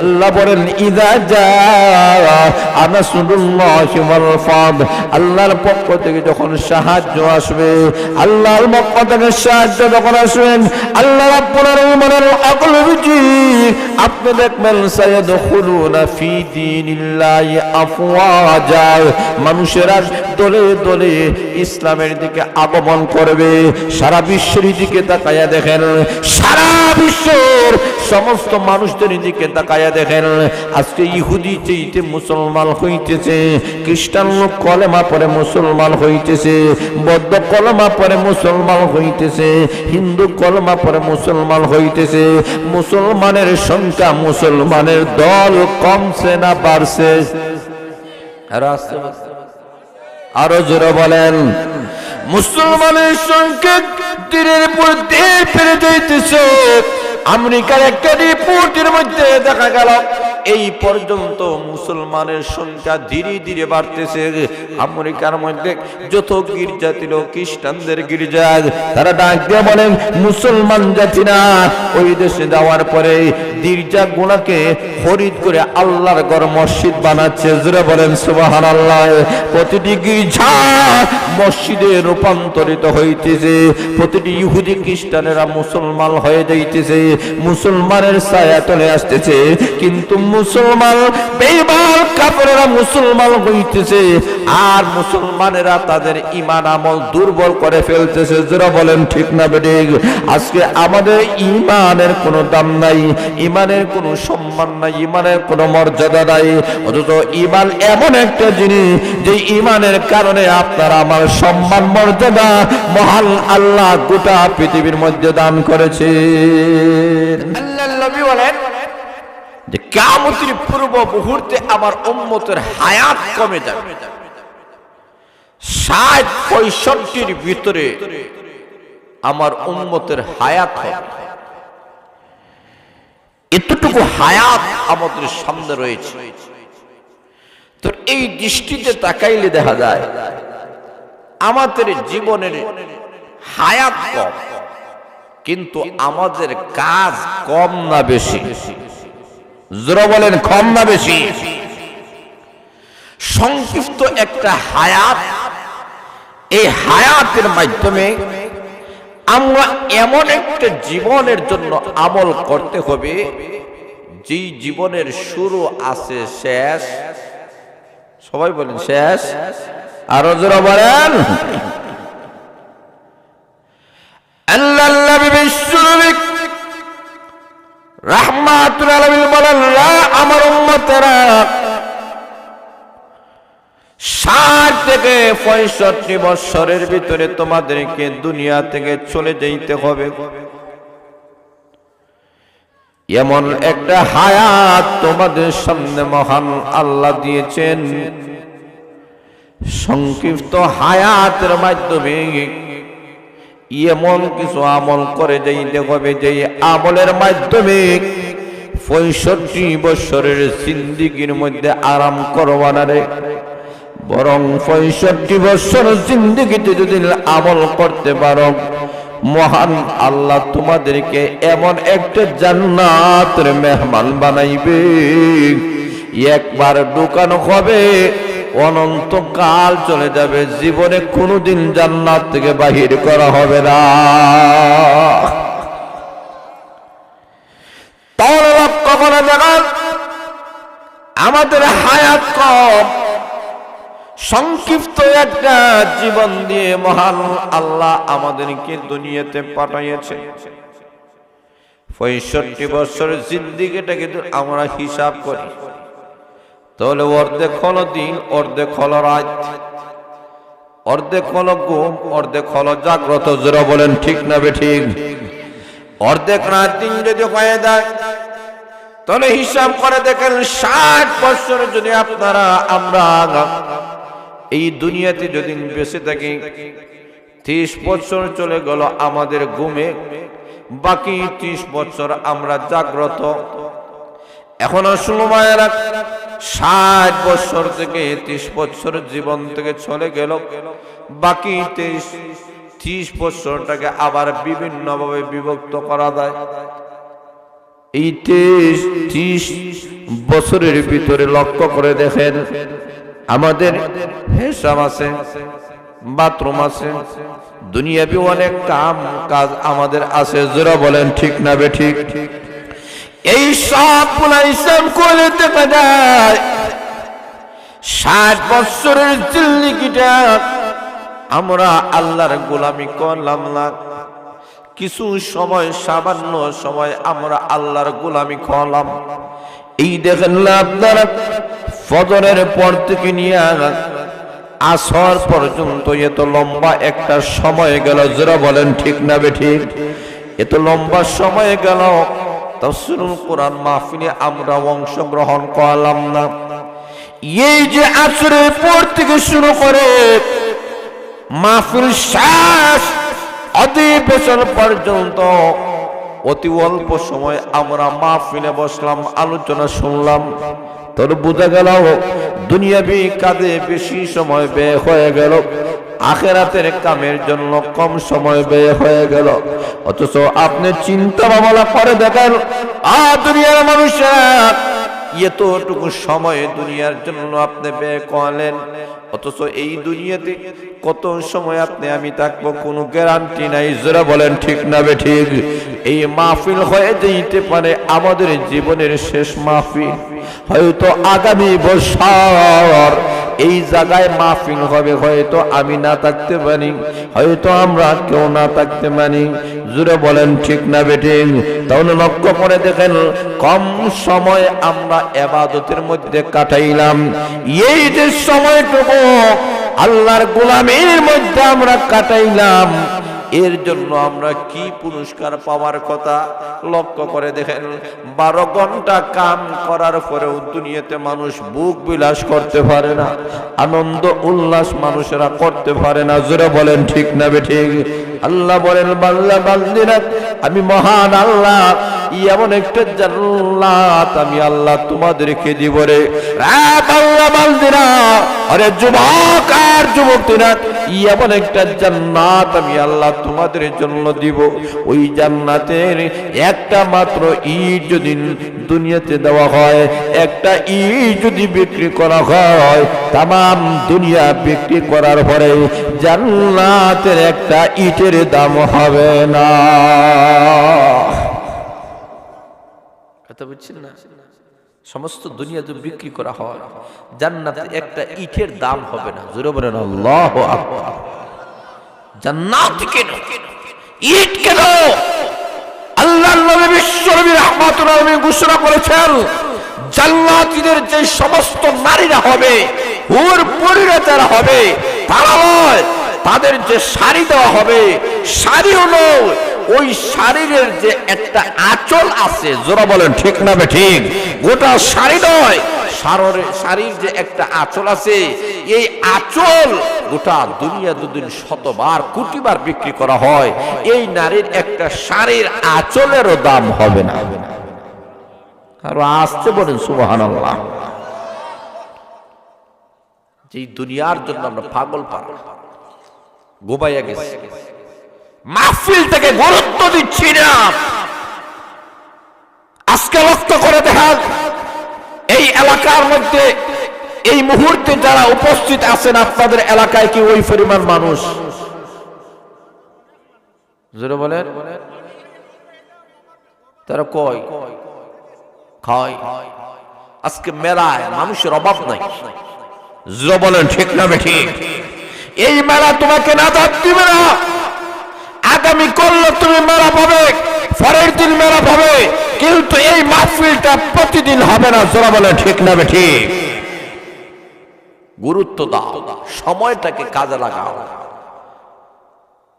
আল্লাহ বলেন ইযা জা নাসরুল্লাহি ওয়াল ফাত, আল্লাহর পক্ষ থেকে যখন সাহায্য আসবে, আল্লাহর পক্ষ থেকে সাহায্য যখন আসবেন, আল্লাহ রাব্বুল আলামিনের আকল বুঝি আপনি দেখবেন সায়াদখুলুনা ফি দীনিল্লাহি আফওয়াজা, মানুষেরা দলে দলে ইসলামের দিকে আগমন করবে। সারা বিশ্বের দিকে তাকায়া দেখেন, সারা বিশ্বের সমস্ত মানুষদের দিকে তাকায়া দেখেন, আজকে ইহুদি চাইতে মুসলমান হইতেছে, খ্রিস্টান লোক কলেমা পড়ে মুসলমান হইতেছে, বৌদ্ধ কলেমা পড়ে মুসলমান হইতেছে, হিন্দু কলেমা পড়ে মুসলমান হইতেছে। মুসলমানের সংখ্যা, মুসলমানের দল কমছে না বাড়ছে? আরো জোরে বলেন। মুসলমানের সংখ্যা দিনের পর দিন বেড়ে যাইতেছে। আমেরিকার একটা রিপোর্টের মধ্যে দেখা গেল এই পর্যন্ত মুসলমানের সংখ্যা ধীরে ধীরে বাড়তেছে। আমেরিকার মধ্যে যত গির্জা ছিল খ্রিস্টানদের গির্জা, তারা ডাক দিয়ে বলেন মুসলমান জাতিরা ওই দেশে যাওয়ার পরে গির্জা গুলাকে খরিদ করে আল্লাহর ঘর মসজিদ বানাচ্ছে। জোরে বলেন সুবহানাল্লাহ। প্রতিটি গির্জা মসজিদে রূপান্তরিত হইতেছে, প্রতিটি ইহুদি খ্রিস্টানেরা মুসলমান হয়ে যাইতেছে, মুসলমানের ছায়া চলে আসতেছে। কিন্তু মুসলমান বেঈমান কাফেররা মুসলমান হইতেছে, আর মুসলমানেরা তাদের ঈমান আমল দুর্বল করে ফেলতেছে। যারা বলেন ঠিক না বেঠিক? আজকে আমাদের ঈমানের কোনো দাম নাই, ঈমানের কোনো সম্মান নাই, ঈমানের কোনো মর্যাদা নাই। অথচ ঈমান এমন একটা জিনিস যে ঈমানের কারণে আপনার আমার সম্মান মর্যাদা মহান আল্লাহ গোটা পৃথিবীর মধ্যে দান করেছে। আল্লাহর নবী বলেন যে কিয়ামতের পূর্ব মুহূর্তে আমার উম্মতের হায়াত কমে যাবে। ৬০-৬৫ ভিতরে আমার উম্মতের হায়াত হবে। এতটুকু হায়াত আমাদের সামনে রয়েছে। তো এই দৃষ্টিতে তাকাইলে দেখা যায় আমাদের জীবনের হায়াত কম, কিন্তু আমাদের কাজ কম না বেশি? জোরে বলেন, কম না বেশি? সংক্ষিপ্ত একটা হায়াত, এই হায়াতের মাধ্যমে আমরা এমন একটা জীবনের জন্য আমল করতে হবে যেই জীবনের শুরু আছে শেষ। সবাই বলেন শেষ। আরো জোরে বলেন। আল্লাহর নবী বিশ্বনবী রাহমাতুল আলামিন বলেন, আমার উম্মতেরা ৬০ থেকে ৬৫ বছরের ভিতরে তোমাদেরকে দুনিয়া থেকে চলে যেতে হবে। এমন একটা হায়াত তোমাদের সামনে মহান আল্লাহ দিয়েছেন। সংক্ষিপ্ত হায়াতের মাধ্যমে এমন কিছু আমল করে যাইতে হবে যে আমলের মাধ্যমে ৬৫ বছরের জিন্দেগির মধ্যে আরাম করবা না রে, বরং ৬৫ বছর জিন্দেগিতে যদি আমল করতে পারো, মহান আল্লাহ তোমাদেরকে এমন একটা জান্নাতের মেহমান বানাইবে। একবার ঢুকানো হবে, অনন্তকাল চলে যাবে, জীবনে কোনোদিন জান্নাত থেকে বাহির করা হবে না। তাহলে লক্ষ্য করে দেখেন, আমাদের হায়াত কম, সংক্ষিপ্ত একটা জীবন দিয়ে মহান আল্লাহ আমাদেরকে দুনিয়াতে পাঠাইয়েছে। ৬৫ বছরের জিন্দেগিটাকে আমরা হিসাব করি, তাহলে অর্ধেক হলো দিন, অর্ধেক হলো রাত, অর্ধেক হলো ঘুম, অর্ধেক হলো জাগ্রত। যারা বলেন ঠিক না বেঠিক? অর্ধেক রাত দিন যদি হয়ে যায়, তাহলে হিসাব করে দেখেন ৬০ বছর যদি আমরা এই দুনিয়াতে যদি বেঁচে থাকি, ৩০ বছর চলে গেল আমাদের ঘুমে, বাকি ৩০ বছর আমরা জাগ্রত। এখনো সময়ের ৬০ বছর থেকে ৩০ বছর জীবন থেকে চলে গেল, বাকি ৩০ বছরটাকে আবার বিভিন্ন ভাবে বিভক্ত করা যায়। এই 30 বছরের ভিতরে লক্ষ্য করে দেখেন, আমাদের হিসাব আছে, বাথরুম আছে, দুনিয়াবি অনেক কাজ আমাদের আছে। যারা বলেন ঠিক না বেঠিক? এই সবগুলা হিসাব করে দেখা যায় 60 বছরের জিন্দেগিটা আমরা আল্লাহর গোলামি করলাম না। কিছু সময়, সামান্য সময় আমরা আল্লাহর গোলামি করলাম। এই দেখেন না আপনারা, ফজরের পর থেকে নিয়ে আসর পর্যন্ত এত লম্বা একটা সময় গেল। যারা বলেন ঠিক না বেঠিক? এত লম্বা সময় গেল, তাফসীরুল কোরআন মাহফিলে আমরা অংশগ্রহণ করলাম না। এই যে আসরের পর থেকে শুরু করে মাহফিল শেষ অধিবেশন পর্যন্ত অতি অল্প সময় আমরা মাহফিলে বসলাম, আলোচনা শুনলাম, তোর বোঝা গেল দুনিয়াবি কাজে বেশি সময় ব্যয় হয়ে গেল, আখিরাতের কামের জন্য কম সময় ব্যয় হয়ে গেল। অথচ আপনি চিন্তা ভাবনা করে দেখেন, দুনিয়ার মানুষেরা এতটুকু সময় দুনিয়ার জন্য আপনি ব্যয় করলেন, অথচ এই দুনিয়াতে কত সময় আপনি আমি থাকবো কোনো গ্যারান্টি নাই। যারা বলেন ঠিক না বেঠিক? এই মাহফিল হয়ে যেতে পারে আমাদের জীবনের শেষ মাহফিল। হয়তো আগামী বছর এই জায়গায় মাহফিল হবে, হয়তো আমি না থাকতে পারি, হয়তো আমরা কেউ না থাকতে পারি। জুড়ে বলেন ঠিক না বেঠিক? তাহলে লক্ষ্য করে দেখেন, কম সময় আমরা ইবাদতের মধ্যে কাটাইলাম। এই যে সময়টুকু আল্লাহর গোলামির মধ্যে আমরা কাটাইলাম, এর জন্য আমরা কি পুরস্কার পাওয়ার কথা লক্ষ্য করে দেখেন। 12 ঘন্টা কাম করার পরেও দুনিয়াতে মানুষ বুক বিলাস করতে পারে না, আনন্দ উল্লাস মানুষেরা করতে পারে না। জোরে বলেন ঠিক না বেঠিক? আল্লাহ বলেন, বান্দা বান্দিরা, আমি মহান আল্লাহ এমন একটা জান্নাত আমি আল্লাহ তোমাদেরকে দিব রে। বান্দা বান্দিরা, আরে যুবক আর যুবতীরা, এমন একটা জান্নাত আমি আল্লাহ তোমাদের জন্য দিব। ওই জান্নাতের একটা মাত্র ইট যদি দুনিয়াতে দেওয়া হয়, একটা ইট যদি বিক্রি করা হয়, তামাম দুনিয়া বিক্রি করার পরে জান্নাতের একটা ইটের দাম হবে না। কথা বুঝছেন না? সমস্ত দুনিয়া যদি বিক্রি করা হয়, জান্নাতে একটা ইটের দাম হবে না। জোরে বলেন আল্লাহু আকবার। জান্নাত কেন, ইট কেন? আল্লাহর নবী বিশ্বনবী রাহমাতুল আলামিন ঘোষণা করেছেন, জান্নাতীদের যে সমস্ত নারীরা হবে, হুর পরীরা যারা হবে, তারা নয়, তাদের যে শাড়ি দেওয়া হবে, শাড়ি হলো ওই শাড়ির যে একটা আঁচল আছে। জোরা বলেন ঠিক না বেঠিক? গোটা শাড়ি নয়, শাড়ির যে একটা আঁচল আছে, এই আঁচল গোটা দুনিয়া দুদিন শতবার কোটিবার বিক্রি করা হয়, এই নারীর একটা শাড়ির আঁচলেরও দাম হবে না। আর আসতে বলেন সুবহানাল্লাহ। যে দুনিয়ার জন্য আমরা পাগল পাগল গোবাইয়া গেছি, মাহফিল থেকে গুরুত্ব দিচ্ছি না। আজকে লক্ষ্য করে দেখেন, এই এলাকার মধ্যে এই মুহূর্তে যারা উপস্থিত আছেন, আপনাদের এলাকায় কি ওই পরিমাণ মানুষ? জোরে বলেন। তারা কয় খায়। আজকে মেলায় মানুষের অভাব নাই। জোরে বলেন ঠিক না বেঠিক? এই মেলা তোমাকে না দিবে না। আগামী করলে তুমি মেলা পাবে, পরের দিন মেলা পাবে, কিন্তু এই মাহফিলটা প্রতিদিন হবে না। জোরে বলেন ঠিক না বেঠিক? গুরুত্ব দাও, সময়টাকে কাজে লাগাও।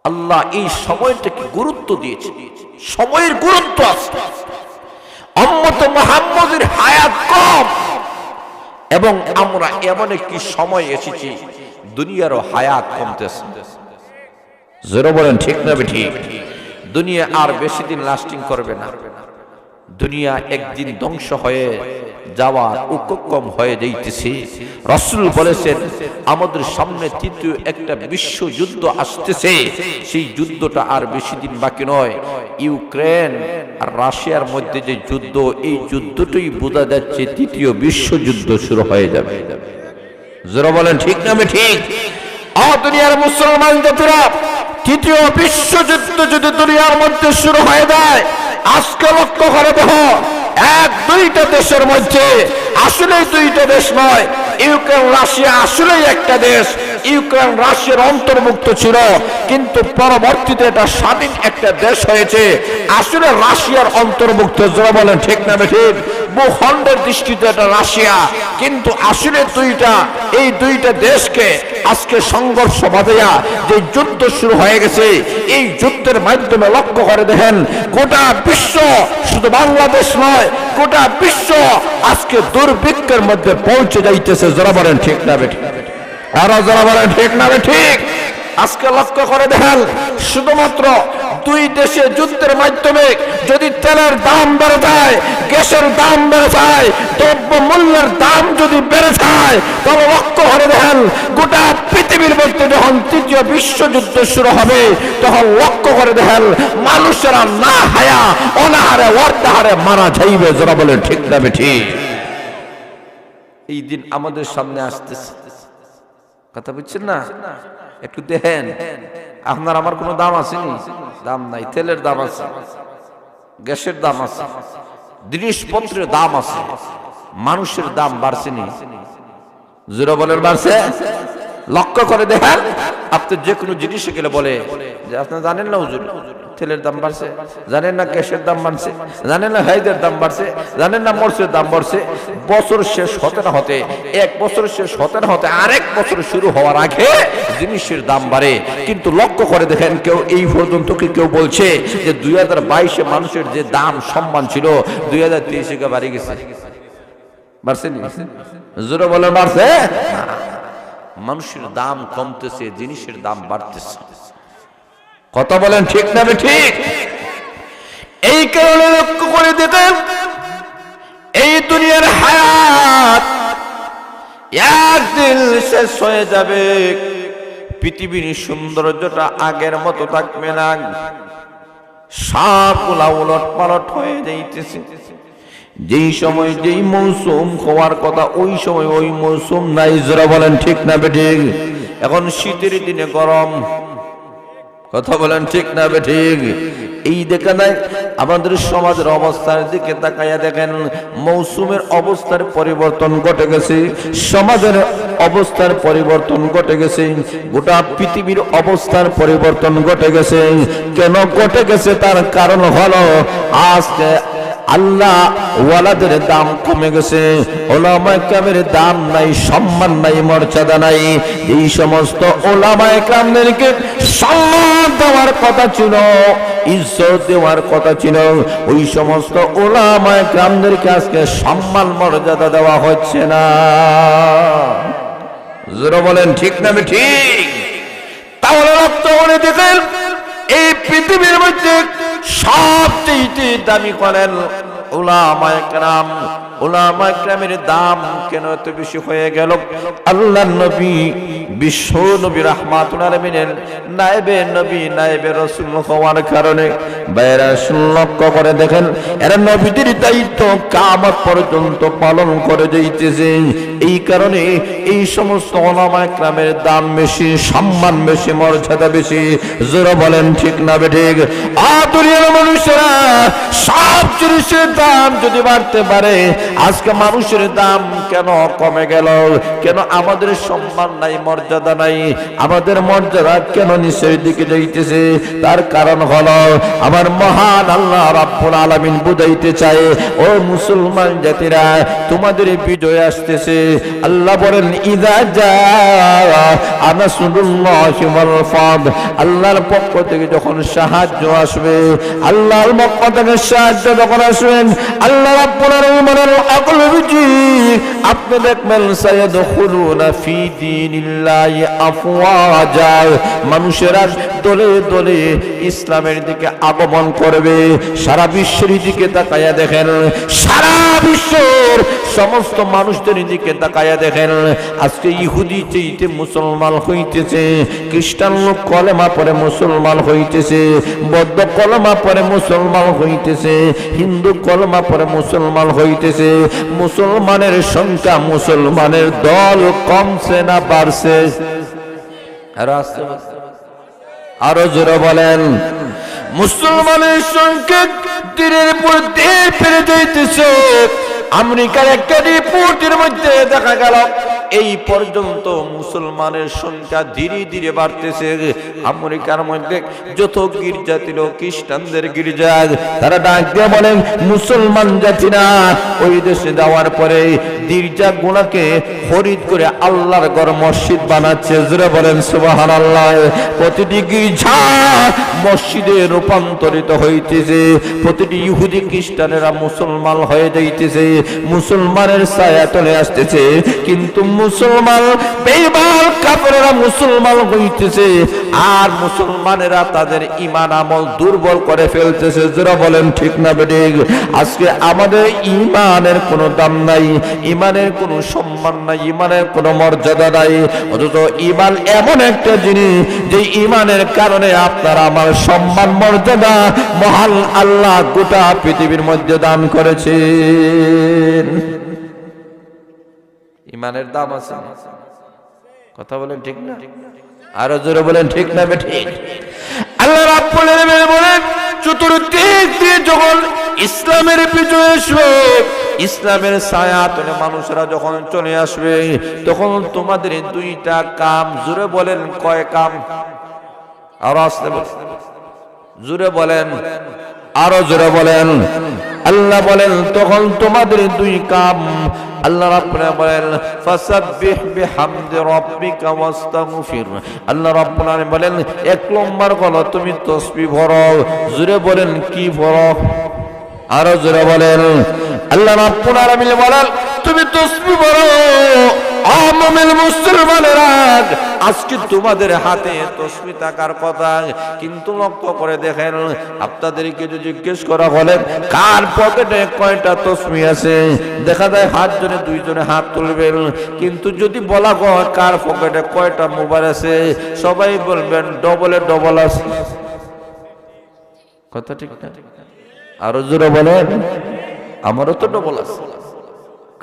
আল্লাহ এই সময়টাকে গুরুত্ব দিয়েছে, সময়ের গুরুত্ব আছে। উম্মত মুহাম্মদের হায়াত কম, এবং আমরা এমন একটি সময় এসেছি দুনিয়ারও হায়াত কমতেছে। জোরে বলেন ঠিক না বেঠিক? দুনিয়া আর বেশি দিন লাস্টিং করবে না। দুনিয়া একদিন ধ্বংস হয়ে যাওয়ার উপক্রম হয়ে যাইতেছে। রাসূল বলেছেন আমাদের সামনে তৃতীয় একটা বিশ্বযুদ্ধ আসতেছে, সেই যুদ্ধটা আর বেশি দিন বাকি নয়। ইউক্রেন আর রাশিয়ার মধ্যে যে যুদ্ধ, এই যুদ্ধটাই বোঝা যাচ্ছে তৃতীয় বিশ্বযুদ্ধ শুরু হয়ে যাবে। যারা বলেন ঠিক না ঠিক? দুনিয়ার মুসলমান জাতিরা, তৃতীয় বিশ্বযুদ্ধ যদি দুনিয়ার মধ্যে শুরু হয়ে যায়, আজকে লক্ষ্য করে দেখো, এক দুইটা দেশের মধ্যে, আসলে দুইটা দেশ নয়, ইউক্রেন রাশিয়া আসলেই একটা দেশ। ইউক্রেন রাশিয়ার অন্তর্ভুক্ত ছিল, কিন্তু পরবর্তীতে এটা স্বাধীন একটা দেশ হয়েছে। আসলে রাশিয়ার অন্তর্ভুক্ত, যারা বলেন ঠিক না ঠিক? ভূখণ্ডের দৃষ্টিতে এটা রাশিয়া, কিন্তু আসলে এই দুইটা দেশকে আজকে সংঘর্ষ বাঁধিয়া যে যুদ্ধ শুরু হয়ে গেছে, এই যুদ্ধের মাধ্যমে লক্ষ্য করে দেখেন গোটা বিশ্ব, শুধু বাংলাদেশ নয়, গোটা বিশ্ব আজকে দুর্ভিক্ষের মধ্যে পৌঁছে যাইতেছে। যারা বলেন ঠিক না ঠিক? আরো যারা বলেন ঠিক না ঠিক? আজকে লক্ষ্য করে দেখেন, শুধুমাত্র দুই দেশে যুদ্ধের মাধ্যমে যদি তেলের দাম বেড়ে যায়, গ্যাসের দাম বেড়ে যায়, দ্রব্য মূল্যের দাম যদি বেড়ে যায়, তবে লক্ষ্য করে দেখেন গোটা পৃথিবীর মধ্যে যখন তৃতীয় বিশ্বযুদ্ধ শুরু হবে, তখন লক্ষ্য করে দেখেন মানুষেরা না হায়া অনাহারে অর্ধাহারে মারা যাইবে। যারা বলেন ঠিক না ঠিক? এই দিন আমাদের সামনে আসতেছে, কথা বুঝছেন না? একটু দেখেন, আপনার আমার কোনো দাম আসেনি? দাম নাই। তেলের দাম আছে, গ্যাসের দাম আছে, জিনিসপত্রের দাম আছে, মানুষের দাম বাড়ছেনি? জোরে বলেন বাড়ছে? লক্ষ্য করে দেখেন, আপনি যে কোনো জিনিসে গেলে বলে যে আপনারা জানেন না হুজুর তেলের দাম বাড়ছে, জানেন না গ্যাসের দাম বাড়ছে, জানেন না হাইদের দাম বাড়ছে, জানেন না মরচের দাম বাড়ছে। বছর শেষ হতে না হতে, এক বছর শেষ হতে না হতে আরেক বছর শুরু হওয়ার আগে জিনিসের দাম বাড়ে। কিন্তু লক্ষ্য করে দেখেন, কেউ এই পর্যন্ত কি কেউ বলছে যে 2022-এ মানুষের যে দাম সম্মান ছিল 2023-এ বাড়ে গেছে? বাড়ছে নি? জোরে বলে বাড়ছে? মানুষের দাম কমতেছে, জিনিসের দাম বাড়তেছে। কথা বলেন ঠিক না ঠিক? এই কারণে লক্ষ্য করে দেখেন, এই দুনিয়ার হায়াত একদিন শেষ হয়ে যাবে। পৃথিবীর সৌন্দর্যটা আগের মতো থাকবে না, সবগুলা উলট পালট হয়ে যাইতেছে। যেই সময় যেই মৌসুম হওয়ার কথা, ওই সময় ওই মৌসুম নাই। যারা বলেন ঠিক না বেঠিক? এখন শীতের দিনে গরম, কথা বলেন ঠিক না বেঠিক? এই দেখে নাই আমাদের সমাজের অবস্থার দিকে তাকাইয়া দেখেন, মৌসুমের অবস্থার পরিবর্তন ঘটে গেছে, সমাজের অবস্থার পরিবর্তন ঘটে গেছে, গোটা পৃথিবীর অবস্থার পরিবর্তন ঘটে গেছে। কেন ঘটে গেছে? তার কারণ হলো আজকে আল্লাহ ওয়ালাদের দাম কমে গেছে, ওলামায়ে কেরামের দাম নাই, সম্মান নাই, মর্যাদা নাই। এই সমস্ত ওলামায়ে কেরামদেরকে সম্মান দেওয়ার কথা ছিল, ইজ্জত দেওয়ার কথা ছিল, ওই সমস্ত ওলামায়ে কেরামদেরকে আজকে সম্মান মর্যাদা দেওয়া হচ্ছে না। যারা বলেন ঠিক না ঠিক? তাহলে লক্ষ্য করে দেখেন, এই পৃথিবীর মধ্যে সবচেয়ে দামি করেন উলামায়ে কেরাম। উলামায়ে কেরামের দাম কেন এত বেশি হয়ে গেল? আল্লাহর নবী, বিশ্ব নবী রাহমাতুল আলামিনের নায়েবে নবী, নায়েবে রাসূল হওয়ার কারণে বাইরা লক্ষ্য করে দেখেন, এরা নবীদের দায়িত্ব কিয়ামত পর্যন্ত পালন করে যাইতেছে। এই কারণে এই সমস্ত উলামায়ে কেরামের দাম বেশি, সম্মান বেশি, মর্যাদা বেশি। যারা বলেন ঠিক না বেঠিক? দুনিয়ার মানুষেরা সব জিনিসের দাম যদি বাড়তে পারে, আজকে মানুষের দাম কেন কমে গেল? কেন আমাদের সম্মান নাই, মর্যাদা নাই? আমাদের মর্যাদা কেন নিচের দিকে যাইতেছে? তার কারণ হলো আমার মহান আল্লাহ রাব্বুল আলামিন বুঝাইতে চায়, ও মুসলমান জাতিরা, তোমাদের বিজয় আসতেছে। আল্লাহ বলেন, ইযা জাআ নাসরুল্লাহি ওয়াল ফাত, আল্লাহর পক্ষ থেকে যখন সাহায্য আসবে, আল্লাহর পক্ষ থেকে সাহায্য যখন আসবেন, আল্লাহ রাব্বুল আলামিন বলেন, আগলবিজি আপনি দেখবেন সায়াদখুলুনা ফি দীনিল্লাহি আফওয়াজা, মানুষেরা দলে দলে ইসলামের দিকে আগমন করবে। সারা বিশ্বের দিকে তাকায়া দেখেন, সারা বিশ্বের সমস্ত মানুষদের দিকে তাকায়া দেখেন, আজকে ইহুদি চাইতে মুসলমান হইতেছে, খ্রিস্টান লোক কলেমা পড়ে মুসলমান হইতেছে, বৌদ্ধ কলেমা পড়ে মুসলমান হইতেছে, হিন্দু কলেমা পড়ে মুসলমান হইতেছে। মুসলমানের সংখ্যা, মুসলমানের দল কমছে না বাড়ছে? আরো জোরে বলেন। মুসলমানের সংখ্যা দিনের পর দিন বেড়ে যাইতেছে। আমেরিকার একটা রিপোর্টের মধ্যে দেখা গেল এই পর্যন্ত মুসলমানের সংখ্যা ধীরে ধীরে বাড়তেছে। আমেরিকার মধ্যে যত গির্জা ছিল খ্রিস্টানদের গির্জা, তারা ডাক দিয়ে বলেন মুসলমান জাতিরা ওই দেশে যাওয়ার পরে গির্জা গুলাকে খরিদ করে আল্লাহর ঘর মসজিদ বানাচ্ছে। জোরে বলেন সুবহানাল্লাহ। প্রতিটি গির্জা মসজিদে রূপান্তরিত হইতেছে, প্রতিটি ইহুদি খ্রিস্টানেরা মুসলমান হয়ে যাইতেছে, মুসলমানের ছায়া চলে আসতেছে। কিন্তু মুসলমান বেঈমান কাফেররা মুসলমান হইতেছে, আর মুসলমানেরা তাদের ঈমান আমল দুর্বল করে ফেলতেছে। যারা বলেন ঠিক না বেঠিক? আজকে আমাদের ঈমানের কোনো দাম নাই, ঈমানের কোনো সম্মান নাই, ঈমানের কোনো মর্যাদা নাই। অথচ ঈমান এমন একটা জিনিস যে ঈমানের কারণে আপনার আমার সম্মান মর্যাদা মহান আল্লাহ গোটা পৃথিবীর মধ্যে দান করেছেন। ঈমানের দাম আছে, কথা বলেন ঠিক না? আরো জোরে বলেন ঠিক না বেঠিক? আল্লাহ রাব্বুল আলামিন বলেন চতুর্দিক দিয়ে যখন ইসলামের বিজয় আসবে, ইসলামের ছায়া তলে মানুষরা যখন চলে আসবে, তখন তোমাদের দুইটা কাম, জোরে বলেন কয় কাম? আর আসতে জোরে বলেন, আরো জোরে বলেন। আল্লাহ বলেন তখন তোমাদের দুই কাম। আল্লাহ রাব্বুল আলামিন বলেন ফাসাব্বিহ বিহামদি রাব্বিকা ওয়াস্তাগফির। আল্লাহ রাব্বুল আলামিন বলেন এক নম্বর হলো তুমি তাসবিহ পড়ো। জোরে বলেন কি পড়ো? আরো জোরে বলেন। আল্লাহ রাব্বুল আলামিন বলেন তুমি তাসবিহ পড়ো। মুমিন মুসলমানেরা, আজকে তোমাদের হাতে তাসবিহ থাকার কথা, কিন্তু লক্ষ্য করে দেখেন আপনাদেরকে যদি জিজ্ঞেস করা হলে কার পকেটে কয়টা তাসবিহ আছে, দেখা যায় হাতজনে দুইজনে হাত তুলবেন। কিন্তু যদি বলা হয় কার পকেটে কয়টা মোবাইল আছে, সবাই বলবেন ডবলে ডবল আছে। কথা ঠিক না? আরো জোরে বলেন। আমারও তো ডবল আছে।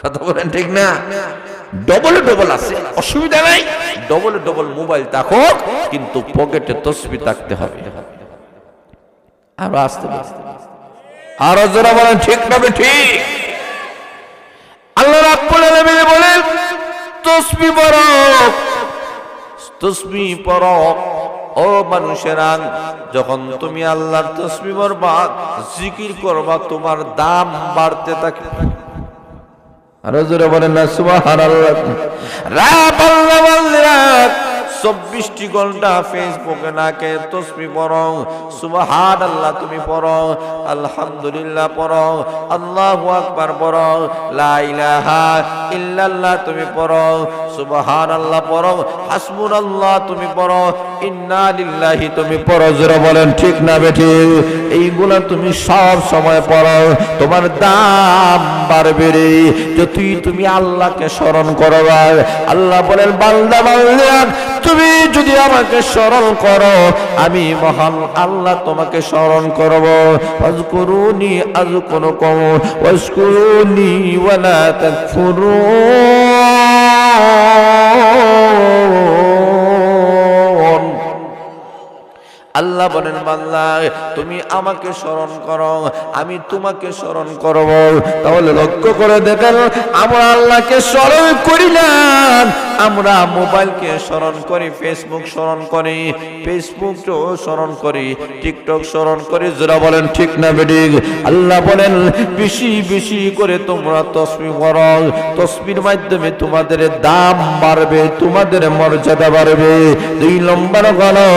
কথা বলেন ঠিক না? ডবলে ডবল আছে, অসুবিধা নাই। ডবলে ডবল মোবাইল থাকো, কিন্তু পকেটে তাসবিহ থাকতে হবে। আরো আসতে আরো জোরে বলেন ঠিক না ঠিক? আল্লাহ রাব্বুল আলামিন বলেন তাসবিহ পড়ো, তাসবিহ পড়ো। ও মানুষেরা, যখন তুমি আল্লাহর তাসবিহ পড়বা, জিকির করবা, তোমার দাম বাড়তে থাকে। আরো জোরে বলেন না সুবহানাল্লাহ। রাত আল্লাহ রাত 24টি ঘন্টা ফেসবুকে নাকে তাসবিহ পড়ো, সুবহানাল্লাহ তুমি পড়ো, আলহামদুলিল্লাহ পড়ো, আল্লাহু আকবার পড়ো, লা ইলাহা ইল্লাল্লাহ তুমি পড়ো, সুবহানাল্লাহ পড়ো, হাসবুনাল্লাহ তুমি পড়ো, ইন্না লিল্লাহি তুমি পড়ো। জোরে বলেন ঠিক না বেঠিক? এইগুলা তুমি সব সময় পড়ো, তোমার দাম বাড়বে রে। যতই তুমি আল্লাহকে স্মরণ করবা, আল্লাহ বলেন বান্দা বান্দা তুমি যদি আমাকে স্মরণ করো, আমি মহান আল্লাহ তোমাকে স্মরণ করব। আযকুরুনি আযকুরুকুম ওয়াশকুরুনি ওয়ালা তাকফুরুন। আল্লাহ বলেন বান্দা তুমি আমাকে স্মরণ করো, আমি তোমাকে স্মরণ করব। তাহলে লক্ষ্য করে দেখেন আমরা আল্লাহকে স্মরণ করি না, আমরা মোবাইলকে স্মরণ করি, ফেসবুক স্মরণ করি, ফেসবুক স্মরণ করি, টিকটক স্মরণ করি। যারা বলেন ঠিক না বেঠিক? আল্লাহ বলেন বেশি বেশি করে তোমরা তাসবিহ করো, তাসবিহর মাধ্যমে তোমাদের দাম বাড়বে, তোমাদের মর্যাদা বাড়বে। দুই নম্বর হলো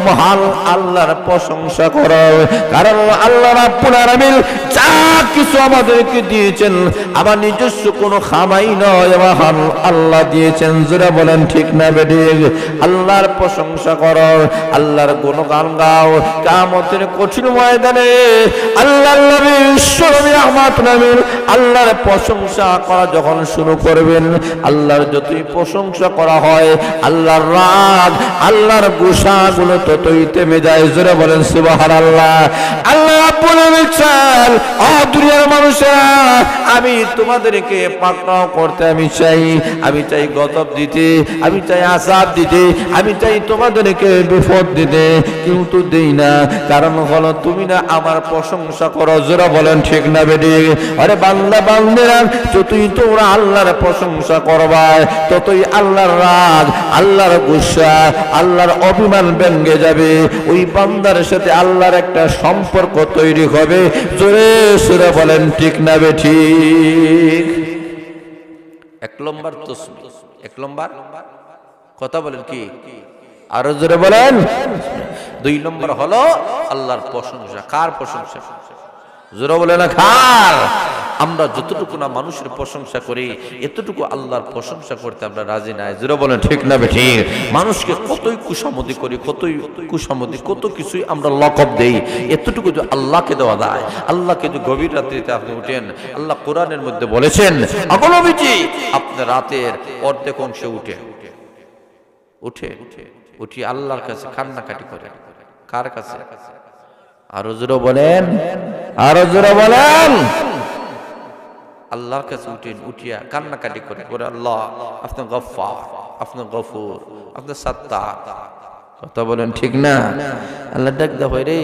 মহান আল্লাহর প্রশংসা করো, কারণ আল্লাহ রাব্বুল আলামিন যা কিছু আমাদেরকে দিয়েছেন আমার নিজস্ব কোনো খামাই নয়, মহান আল্লাহ দিয়েছেন। যারা বলেন ঠিক না বেঠিক? আল্লাহর প্রশংসা করো, আল্লাহর গুণগান গাও। কিয়ামতের কঠিন ময়দানে আল্লাহর নবী বিশ্বনবী রাহমাতুল আলামিন আল্লাহর প্রশংসা করা যখন শুরু করবেন, আল্লাহর যতই প্রশংসা করা হয় আল্লাহর রাগ, আল্লাহর গুসাগুলো ততই থেমে যায়। জোরে বলেন সুবহানাল্লাহ। আল্লাহ রাব্বুল আলামিন চান, ও দুনিয়ার মানুষেরা, আমি তোমাদেরকে পাকড়াও করতে আমি চাই গজব দিতে, আমি চাই আযাব দিতে, আমি চাই তোমাদেরকে বিপদ দিতে, কিন্তু দেই না। কারণ হলো তুমি না আমার প্রশংসা করো। জোরে বলেন ঠিক না বেঠিক? আরে বান্দা বান্দেরা, যতই তোমরা আল্লাহর প্রশংসা করবা ততই আল্লাহর রাগ, আল্লাহর গুসা, আল্লাহর অভিমান ভেঙে যাবে। ওই বান্দার সাথে আল্লাহর একটা সম্পর্ক তৈরি হবে। জোরে সুরে বলেন ঠিক না বেঠিক? এক নম্বর তাসবিহ, এক নম্বর কথা বলেন কি? আরো জোরে বলেন। দুই নম্বর হলো আল্লাহর প্রশংসা। কার প্রশংসা? জোরে বলে না কার? আমরা যতটুকু না মানুষের প্রশংসা করি এতটুকু আল্লাহর প্রশংসা করতে আমরা রাজি নাই। জোরে বলেন ঠিক না বেঠিক? মানুষকে কতই কুসামতি করি, কতই কুসামতি, কত কিছুই আমরা লকব দেই, এতটুকু যে আল্লাহকে দেওয়া যায়। আল্লাহকে যে গভীর রাত্রিতে আপনি উঠেন, আল্লাহ কোরআনের মধ্যে বলেছেন, নবীজি আপনি রাতের অর্ধেক অংশে উঠে আল্লাহর কাছে কান্নাকাটি করেন। কার কাছে? আরো জোরে বলেন, আরো জোরে বলেন। আল্লাহর কাছে উঠিয়া কান্নাকাটি করে আল্লাহ আপনি গফফার, আপনি গফুর, আপনি সাত্তার। কথা বলেন ঠিক না? আল্লাহ ডাক দা ভাই রে,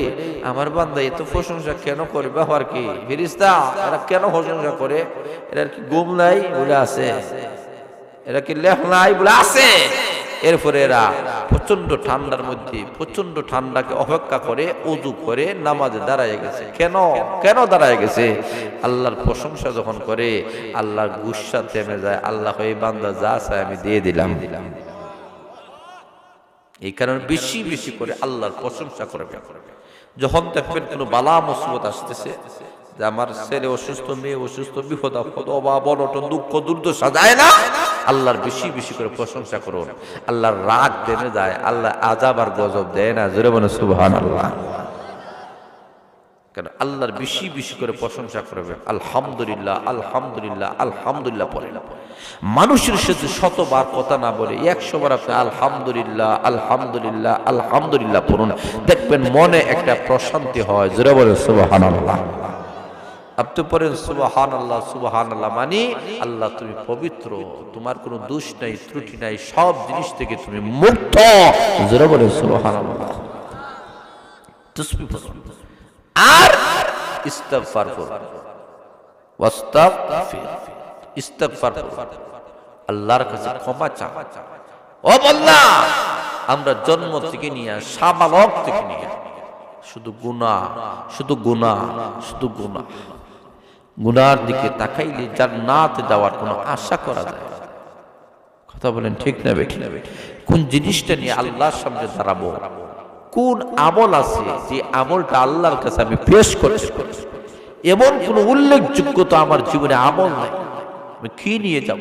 আমার বান্দা এত প্রশংসা কেন করে? ব্যাপার কি? ফেরেশতা এরা কেন প্রশংসা করে? এরা কি ঘুম নাই বলে আছে? এরা কি লেখ নাই বলে আছে? এরপরে এরা প্রচন্ড ঠান্ডার মধ্যে, প্রচন্ড ঠান্ডাকে অপেক্ষা করে ওযু করে নামাজে দাঁড়ায় গেছে। কেন দাঁড়ায় গেছে? আল্লাহর প্রশংসা যখন করে আল্লাহর গুসা থেমে যায়। আল্লাহ এই বান্দা যা চায় আমি দিয়ে দিলাম। এই কারণে বেশি বেশি করে আল্লাহর প্রশংসা করবে। যখন দেখবেন কোনো বালা মুসিবত আসতেছে, যে আমার ছেলে অসুস্থ, মেয়ে অসুস্থ, বিপদ আপদ, অভাব অনটন, দুঃখ দুর্দশা যায় না, আল্লাহর বেশি বেশি করে প্রশংসা করুন। আল্লাহর রাগ দেনে যায়, আল্লাহ আযাব আর গজব দেয় না। জোরে বলেন সুবহানাল্লাহ। কারণ আল্লাহর বেশি বেশি করে প্রশংসা করবে। আলহামদুলিল্লাহ, আলহামদুলিল্লাহ, আলহামদুলিল্লাহ পড়েন। মানুষের সাথে শতবার কথা না বলে 100 বার আপনি আলহামদুলিল্লাহ, আলহামদুলিল্লাহ, আলহামদুলিল্লাহ পড়ুন, দেখবেন মনে একটা প্রশান্তি হয়। জোরে বলেন সুবহানাল্লাহ। আপনি পড়েন সুবহানাল্লাহ, সুবহানাল্লাহ মানে আল্লাহ তুমি পবিত্র, তোমার কোনো দোষ নাই, ত্রুটি নাই, সব জিনিস থেকে তুমি মুক্ত। জোরে বলেন সুবহানাল্লাহ। তাসবিহ পড়ুন আর ইস্তিগফার করুন। ইস্তিগফার করুন, আল্লাহর কাছে ক্ষমা চান। ও বান্দা, আমরা জন্ম থেকে নিয়ে সাবালক থেকে নিয়ে শুধু গুনাহ, শুধু গুনাহ, শুধু গুনাহ। গুনার দিকে তাকাইলে জান্নাত যাওয়ার কোনো আশা করা যায় না। কথা বলেন ঠিক না বেঠিক? কোন জিনিসটা নিয়ে আল্লাহর সামনে দাঁড়াবো, কোন আমল আছে যে আমলটা আল্লাহর কাছে আমি পেশ করছি, এমন কোন উল্লেখযোগ্য তো আমার জীবনে আমল নাই, আমি কি নিয়ে যাব?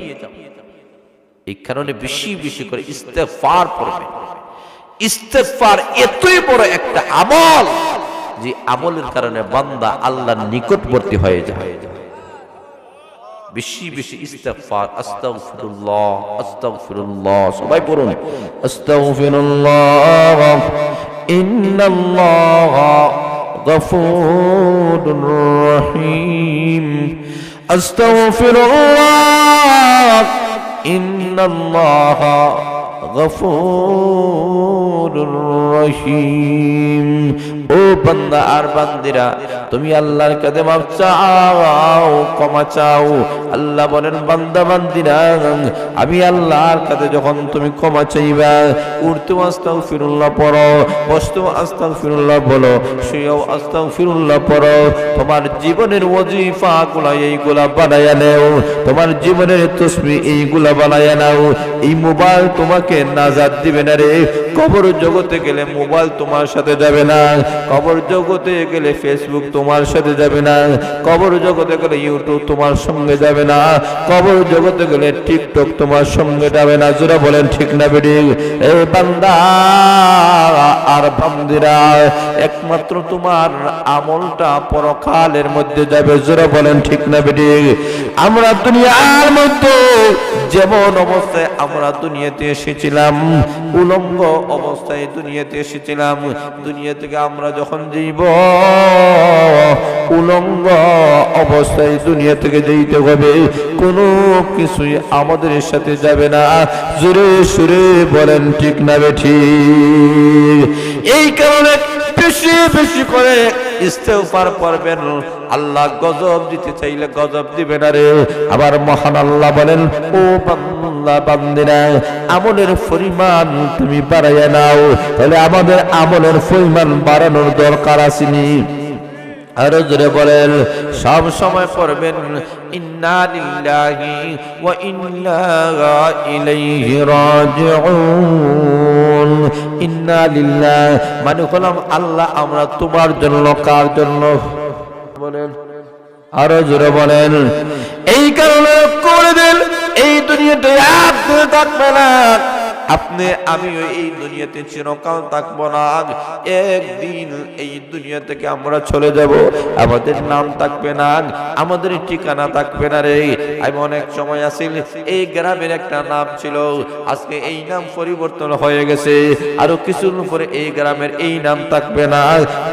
এই কারণে বেশি বেশি করে ইস্তেগফার করবে। ইস্তেগফার এতই বড় একটা আমল যে আমলের কারণে বান্দা আল্লাহর নিকটবর্তী হয়ে যায়। বেশি বেশি ইস্তিগফার। আস্তাগফিরুল্লাহ, আস্তাগফিরুল্লাহ, সবাই পড়ুন আস্তাগফিরুল্লাহ, ইন্নাল্লাহা গফুরুর রহিম। আস্তাগফিরুল্লাহ, ইন্নাল্লাহা গফুরুর রহিম। ও বান্দা আর বান্দিরা, তুমি আল্লাহর কাছে মাফ চাও, ক্ষমা চাও। আল্লাহ বলেন, বান্দা বান্দিরা, আমি আল্লাহর কাছে যখন তুমি ক্ষমা চাইবা, উঠতে আস্তাগফিরুল্লাহ পড়ো, বসতে আস্তাগফিরুল্লাহ বলো, শুয়েও আস্তাগফিরুল্লাহ পড়ো, তোমার জীবনের ওয়াজিফা গুলা এইগুলা বানায়া নাও, তোমার জীবনের তাসবিহ এইগুলা বানায়া নাও। এই মোবাইল তোমাকে নাজাত দিবে না রে। কবর জগতে গেলে মোবাইল তোমার সাথে যাবে না, কবর জগতে গেলে ফেসবুক তোমার সাথে যাবে না, কবর জগতে গেলে ইউটিউব তোমার সঙ্গে যাবে না, কবর জগতে গেলে টিকটক তোমার সঙ্গে যাবে না। জোরে বলেন ঠিক না বেঠিক? এ বান্দা আর বান্দিরা, একমাত্র তোমার আমলটা পরকালের মধ্যে যাবে। জোরে বলেন ঠিক না বেঠিক? আমরা দুনিয়ার মধ্যে যেমন অবস্থায় আমরা দুনিয়াতে এসেছিলাম, উলঙ্গ অবস্থায় দুনিয়াতে এসেছিলাম, দুনিয়া থেকে আমরা যখন যাইব উলঙ্গ অবস্থায় দুনিয়া থেকে যেতে হবে, কোনো কিছুই আমাদের সাথে যাবে না। জোরে সুরে বলেন ঠিক না বেঠিক? এই কারণে বেশি বেশি করে ইস্তেগফার করবেন। আল্লাহ গজব দিতে চাইলে গজব দিবে না রে। আবার মহান আল্লাহ বলেন, ও বান্দা বান্দিরা, আমলের পরিমাণ তুমি বাড়াইয়া নাও। তাহলে আমাদের আমলের পরিমাণ বাড়ানোর দরকার আসেনি? আরো জোরে বলেন, সব সময় পড়বেন ইন্না লিল্লাহি ওয়া ইন্না ইলাইহি রাজিউন। ইন্না লিল্লাহ মানে হলাম আল্লাহ, আমরা তোমার জন্য। কার জন্য বলেন? আরো জোরে বলেন। এই কারণে করে দেন, এই দুনিয়াতে আপনি থাকবে না, আপনি আমিও এই দুনিয়াতে চিরকাল থাকবো না। একদিন এই দুনিয়া থেকে আমরা চলে যাব, আমাদের নাম থাকবে না, আমাদের ঠিকানা থাকবে না রে। আমি অনেক সময় আসিল এই গ্রামের একটা নাম ছিল, আজকে এই নাম পরিবর্তন হয়ে গেছে, আরো কিছুদিন পরে এই গ্রামের এই নাম থাকবে না।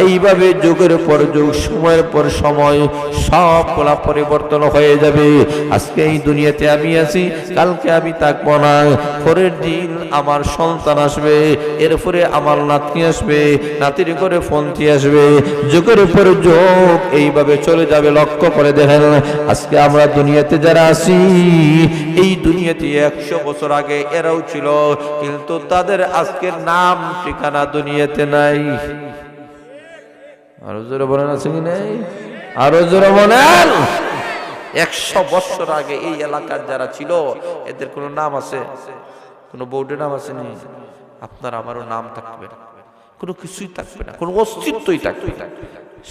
এইভাবে যুগের পর যুগ, সময়ের পর সময় সবগুলা পরিবর্তন হয়ে যাবে। আজকে এই দুনিয়াতে আমি আছি, কালকে আমি থাকবো না, পরের দিন আমার সন্তান আসবে, এরপরে আমার নাতি আসবে, নাতির করে ফোনটি আসবে, যুগের উপর যুগ এইভাবে চলে যাবে। লক্ষ্য করে দেখেন, আজকে আমরা দুনিয়াতে যারা আছি, এই দুনিয়াতে 100 বছর আগে এরাও ছিল, কিন্তু তাদের আজকের নাম ঠিকানা দুনিয়াতে নাই। আরো জোরে বলেন, আছে কি নাই? আরো জোরে বলেন। 100 বছর আগে এই এলাকার যারা ছিল, এদের কোনো নাম আছে? কোনো বোর্ডের নাম আছে? নেই। আপনার আমারও নাম থাকবে না, কোনো কিছুই থাকবে না, কোনো অস্তিত্বই থাকবে না।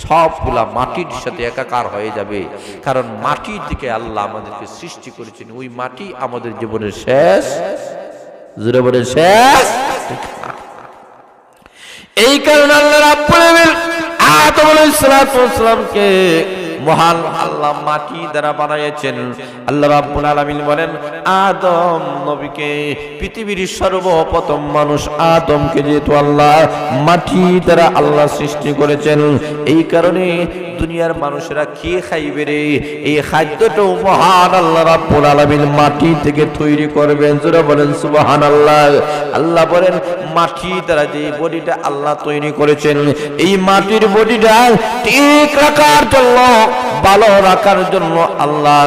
সবগুলা মাটির সাথে একাকার হয়ে যাবে। কারণ মাটির দিকে আল্লাহ আমাদেরকে সৃষ্টি করেছেন, ওই মাটি আমাদের জীবনের শেষ। জোরে বলে শেষ। এই কারণে আল্লাহ রাব্বুল আলামিন আদম আলাইহিস সালামকে মহান আল্লাহ মাটি দ্বারা বানাইছেন। আল্লাহ রাব্বুল আলামিন বলেন, আদম নবীকে, পৃথিবীর সর্বপ্রথম মানুষ আদমকে যেহেতু আল্লাহ মাটি দ্বারা আল্লাহ সৃষ্টি করেছেন, এই কারণে দুনিয়ার মানুষেরা কি খাইবে রে, এই খাদ্যটাও মহান আল্লাহ রাব্বুল আলামিন মাটি থেকে তৈরি করবেন। জোরে বলেন সুবহানাল্লাহ। আল্লাহ বলেন, মাটি দ্বারা যে বডিটা আল্লাহ তৈরি করেছেন, এই মাটির বডিটা ঠিক রাখার জন্য, ভালো রাখার জন্য আল্লাহ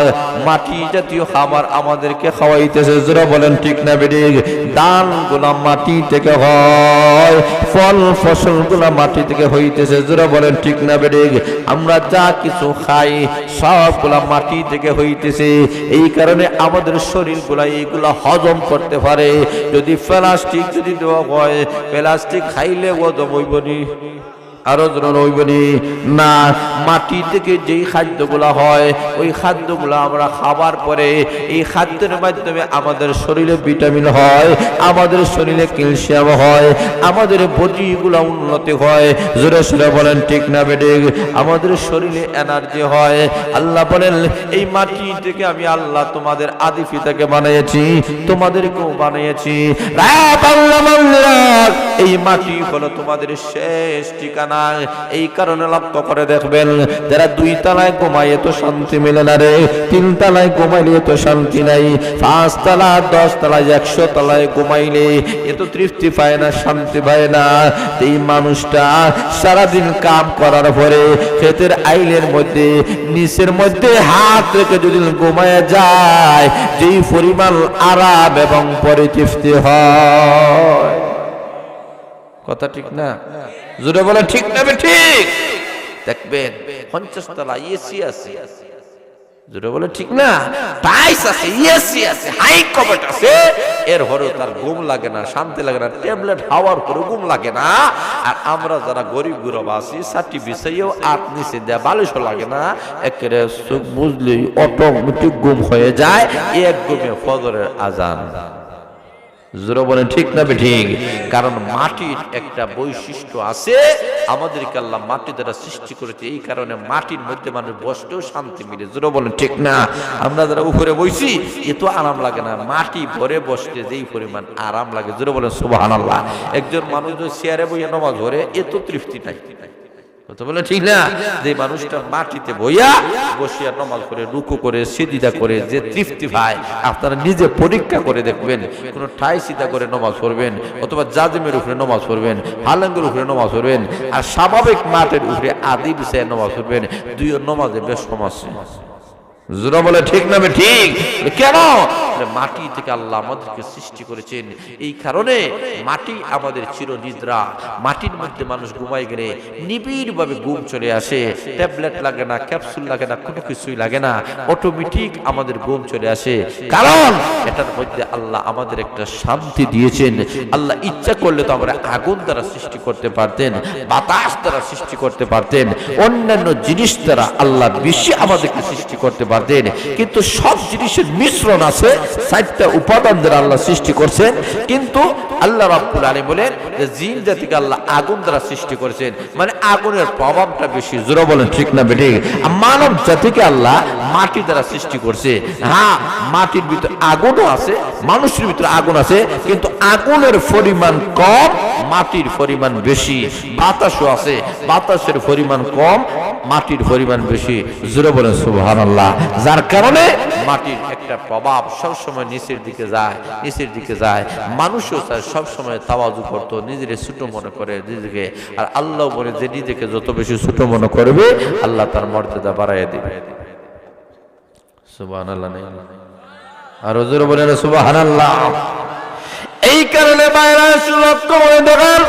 মাটি জাতীয় খাবার আমাদেরকে খাওয়াইতেছে। জোরে বলেন ঠিক না বেঠিক? ধান গুলা মাটি থেকে হয়, ফল ফসল গুলা মাটি থেকে হইতেছে। জোরে বলেন ঠিক না বেঠিক? আমরা যা কিছু খাই সবগুলা মাটি থেকে হইতেছে। এই কারণে আমাদের শরীর গুলা এইগুলা হজম করতে পারে। যদি প্লাস্টিক যদি দেওয়া হয়, প্লাস্টিক খাইলে হজম হইবনি, আরো হইবনি না। মাটি থেকে যেই খাদ্যগুলা হয়, ওই খাদ্যগুলা আমরা খাবার পরে এই খাদ্যের মাধ্যমে আমাদের শরীরে ভিটামিন হয়, আমাদের শরীরে ক্যালসিয়াম হয়, আমাদের বডিগুলা উন্নতি হয়। জোরে সোরে বলেন ঠিক না বেঠিক? আমাদের শরীরে এনার্জি হয়। আল্লাহ বলেন, এই মাটি থেকে আমি আল্লাহ তোমাদের আদি পিতাকে বানিয়েছি, তোমাদেরকেও বানিয়েছি। এই মাটি হলো তোমাদের শেষ ঠিকানা। এই কারণে লক্ষ্য করে দেখবেন, যারা 2 তলায় ঘুমায় এত শান্তি মেলে না রে, 3 তলায় ঘুমাইলে এত শান্তি নাই, 5 তলা 10 তলায় 100 তলায় ঘুমাইলে এত তৃপ্তি পায় না, শান্তি পায় না। এই মানুষটা সারাদিন কাম করার পরে ক্ষেতের আইলের মধ্যে নিচের মধ্যে হাত রেখে যদি ঘুমায় যায়, যেই পরিমাণ আরাম এবং পরিতৃপ্তি হয়। কথা ঠিক না? জোরে বলে ঠিক না? ঠিক। দেখবেন 50 তলা এসি আছে, যেটা বলে ঠিক না, টাইস আছে, এসি আছে, হাই কভার আছে, এর হরেও তার ঘুম লাগে না, শান্তি লাগে না, ট্যাবলেট হাওয়ার পরে ঘুম লাগে না। আর আমরা যারা গরিব গুরব আছি, সাটি বিছাইও আট নিচে দেয়া বালিশও লাগে না, একেবারে চোখ বুঝলেই অটোমেটিক ঘুম হয়ে যায়, এক ঘুমে ফজরের আজান। জোরে বলেন ঠিক না ঠিক? কারণ মাটির একটা বৈশিষ্ট্য আছে, আমাদেরকে আল্লাহ মাটি দ্বারা সৃষ্টি করেছে, এই কারণে মাটির মধ্যে মানুষ বসতেও শান্তি মিলে। জোরে বলেন ঠিক না? আমরা যারা উপরে বসি এত আরাম লাগে না, মাটি ভরে বসতে যেই পরিমাণ আরাম লাগে। জোরে বলেন সুবহানাল্লাহ। একজন মানুষ যদি চেয়ারে বইয়া নামাজ পড়ে এত তৃপ্তি নাই, কথা বলে ঠিক না? যে মানুষটা মাটিতে বসিয়া নামাজ করে, রুকু করে, সিজদা করে যে তৃপ্তি পায়, আপনারা নিজে পরীক্ষা করে দেখবেন। কোন ঠাই সিধা করে নামাজ পড়বেন, অথবা জাজিমের উপরে নামাজ পড়বেন, হালাঙ্গের উপরে নামাজ পড়বেন, আর স্বাভাবিক মাটির উপরে আদি বিষয়ে নামাজ পড়বেন, দুই নামাজে বেশ সমস্যা। জোরা বলে ঠিক না ঠিক? কেন? মাটি থেকে আল্লাহ আমাদেরকে সৃষ্টি করেছেন, এই কারণে মাটি আমাদের চিরনিদ্রা। মাটির মধ্যে মানুষ ঘুমাই গেলে নিবিড় ভাবে ঘুম চলে আসে, ট্যাবলেট লাগে না, ক্যাপসুল লাগে না, কোনো কিছুই লাগে না, অটোমেটিক আমাদের ঘুম চলে আসে। কারণ এটার মধ্যে আল্লাহ আমাদের একটা শান্তি দিয়েছেন। আল্লাহ ইচ্ছা করলে তো আমরা আগুন দ্বারা সৃষ্টি করতে পারতেন, বাতাস দ্বারা সৃষ্টি করতে পারতেন, অন্যান্য জিনিস দ্বারা আল্লাহ বেশি আমাদেরকে সৃষ্টি করতে পারতেন। কিন্তু সব জিনিসের মিশ্রণ আছে, 4টা উপাদান দ্বারা আল্লাহ সৃষ্টি করছেন। কিন্তু আল্লাহ রাব্বুল আলামিন বলেন যে জিন জাতিকে আল্লাহ আগুন দ্বারা সৃষ্টি করেছেন, মানে আগুনের প্রভাবটা বেশি। জোরে বলেন ঠিক না বেঠিক? মানব জাতিকে আল্লাহ মাটি দ্বারা সৃষ্টি করছে। হ্যাঁ, মাটির ভিতরে আগুনও আছে, মানুষের ভিতরে আগুন আছে, কিন্তু আগুনের পরিমাণ কম, মাটির পরিমাণ বেশি। বাতাসও আছে, বাতাসের পরিমাণ কম, মাটির পরিমাণ বেশি। জোরে বলেন সুবহানাল্লাহ। যার কারণে মাটির একটা প্রভাব সবসময় নিচের দিকে যায়, নিচের দিকে যায়। মানুষও চায় সবসময় তাওয়াজু করতো, নিজের ছোট মনে করে নিজেকে। আর আল্লাহ বলে যে নিজেকে যত বেশি ছোট মনে করবে, আল্লাহ তার মর্যাদা বাড়াইয়া দিবে। সুবহানাল্লাহ। আর জোরে বলেন সুবহানাল্লাহ। এই কারণে বাইরে লক্ষ্য করে দেখেন,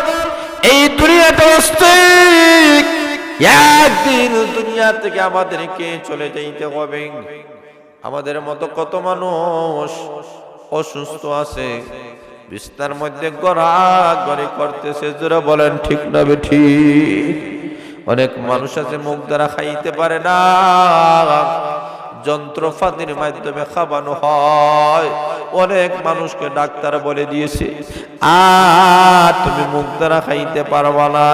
এই দুনিয়াটা অস্তিক, একদিন দুনিয়া থেকে আমাদেরকে চলে যাইতে হবে। আমাদের মতো কত মানুষ অসুস্থ আছে, বিছনার মধ্যে গড়াগড়ি করতেছে। জোরে বলেন ঠিক না বেঠিক? অনেক মানুষ আছে মুখ দ্বারা খাইতে পারে না, যন্ত্রপাতির মাধ্যমে খাওয়ানো হয়। অনেক মানুষকে ডাক্তার বলে দিয়েছে আর তুমি মুখ দ্বারা খাইতে পারবা না,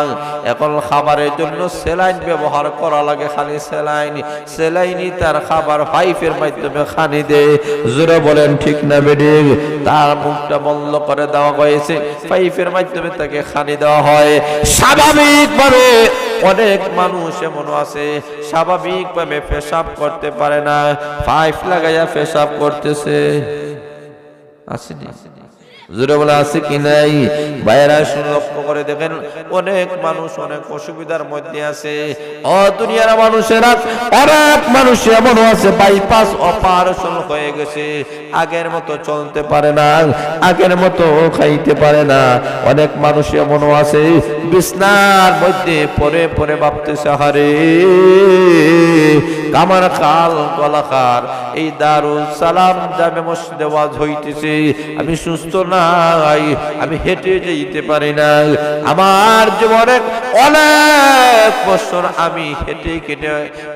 এখন খাবারের জন্য স্যালাইন ব্যবহার করা লাগে, খালি স্যালাইন, স্যালাইনই তার খাবার পাইপের মাধ্যমে খানি দেয়। জোরে বলেন ঠিক না বেঠিক? তার মুখটা বন্ধ করে দেওয়া হয়েছে, পাইপের মাধ্যমে তাকে খানি দেওয়া হয়। স্বাভাবিকভাবে অনেক মানুষ এমন আছে স্বাভাবিকভাবে পেশাব করতে পারে না, পাইপ লাগাইয়া পেশাব করতেছে। আসেনি? জোরে বলে আছে কি নাই? বাইরে লক্ষ্য করে দেখেন, অনেক মানুষ অনেক অসুবিধার মধ্যে আছে। ও দুনিয়ার মানুষেরা, অনেক মানুষ এমন আছে বাইপাস অপারেশন হয়ে গেছে, আগের মতো চলতে পারে না, আগের মতো খাইতে পারে না। অনেক মানুষ এমন আছে বিছনার মধ্যে পরে পরে ভাবতেছে, হারে কামার খাল গলাখার, এই দারুল সালাম জামে মসজিদে ওয়াজ হইতেছে, আমি সুস্থ নাই, আমি হেঁটে যেতে পারি না, আমার জীবনে অনেক বছর আমি হেঁটে কেটে